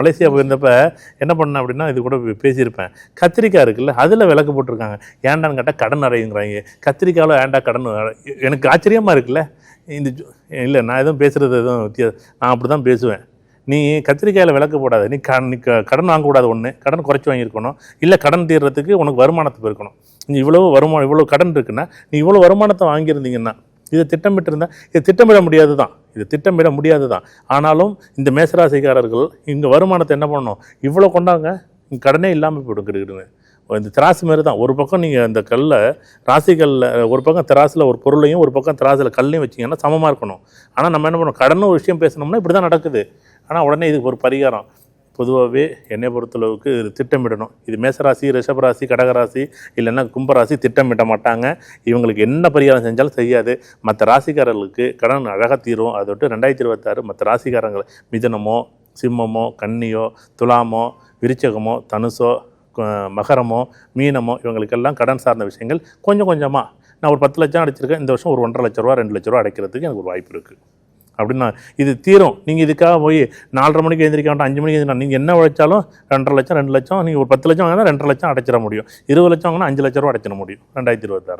Malaysia போயிருந்தப்ப என்ன பண்ணேன் அப்படின்னா இது கூட பேசியிருப்பேன். கத்திரிக்காய் இருக்குல்ல, அதில் விளக்கு போட்டிருக்காங்க. ஏன்டான்னு கேட்டால் கடன் அடையுங்கிறாங்க. கத்திரிக்காயில் ஏன்டா கடன்? எனக்கு ஆச்சரியமாக இருக்குல்ல. இந்த இல்லை, நான் எதுவும் பேசுகிறது எதுவும் வித்தியாசம், நான் அப்படி தான் பேசுவேன். நீ கத்திரிக்காயில் விளக்கு போடாது, நீ கடன் வாங்கக்கூடாது. ஒன்று, கடன் குறைச்சி வாங்கியிருக்கணும். இல்லை, கடன் தீர்றதுக்கு உனக்கு வருமானத்தை பெருக்கணும். நீ இவ்வளோ கடன் இருக்குன்னா நீ இவ்வளோ வருமானத்தை வாங்கியிருந்தீங்கன்னா இதை திட்டமிட்டு இருந்தால் இது திட்டமிட முடியாது தான். இது திட்டமிட முடியாது தான். ஆனாலும் இந்த மேசராசிக்காரர்கள் இங்கே வருமானத்தை என்ன பண்ணணும், இவ்வளோ கொண்டாங்க, கடனே இல்லாமல் போய்டும் கிடுக்கிடுங்க. இந்த திராசு மாரி தான். ஒரு பக்கம் நீங்கள் அந்த கல்லை ராசிகளில் ஒரு பக்கம் திராசில் ஒரு பொருளையும் ஒரு பக்கம் திராசில் கல்லையும் வச்சிங்கன்னா சமமாக இருக்கணும். ஆனால் நம்ம என்ன பண்ணணும், கடன் ஒரு விஷயம் பேசணும்னா இப்படி தான் நடக்குது. ஆனால் உடனே இதுக்கு ஒரு பரிகாரம். பொதுவாகவே என்னை பொறுத்தளவுக்கு இது திட்டமிடணும். இது மேசராசி, ரிஷபராசி, கடகராசி இல்லைன்னா கும்பராசி திட்டமிட மாட்டாங்க. இவங்களுக்கு என்ன பரிகாரம் செஞ்சாலும் செய்யாது. மற்ற ராசிக்காரர்களுக்கு கடன் அழகாக தீரும். அதை விட்டு 2026 மற்ற ராசிக்காரங்கள் மிதுனமோ, சிம்மமோ, கன்னியோ, துலாமோ, விருச்சகமோ, தனுசோ, மகரமோ, மீனமோ இவங்களுக்கெல்லாம் கடன் சார்ந்த விஷயங்கள் கொஞ்சம் கொஞ்சமாக, நான் ஒரு 10 லட்சம் அடைச்சிருக்கேன், இந்த வருஷம் ஒரு 1.5 லட்ச ரூபா 2 லட்ச ரூபா அடைக்கிறதுக்கு எனக்கு ஒரு வாய்ப்பு இருக்குது அப்படின்னா இது தீரும். நீங்கள் இதுக்காக போய் 4:30 மணிக்கு எழுந்திரிக்க வேண்டாம், 5 மணிக்கு எழுந்திரிக்கா, நீங்கள் என்ன உழைச்சாலும் 2.5 லட்சம் 2 லட்சம், நீங்கள் ஒரு 10 லட்சம் வாங்கினா 2.5 லட்சம் அடைச்சிட முடியும். 20 லட்சம் வாங்கினா 5 லட்ச ரூபா அடைச்சிட முடியும் 2026.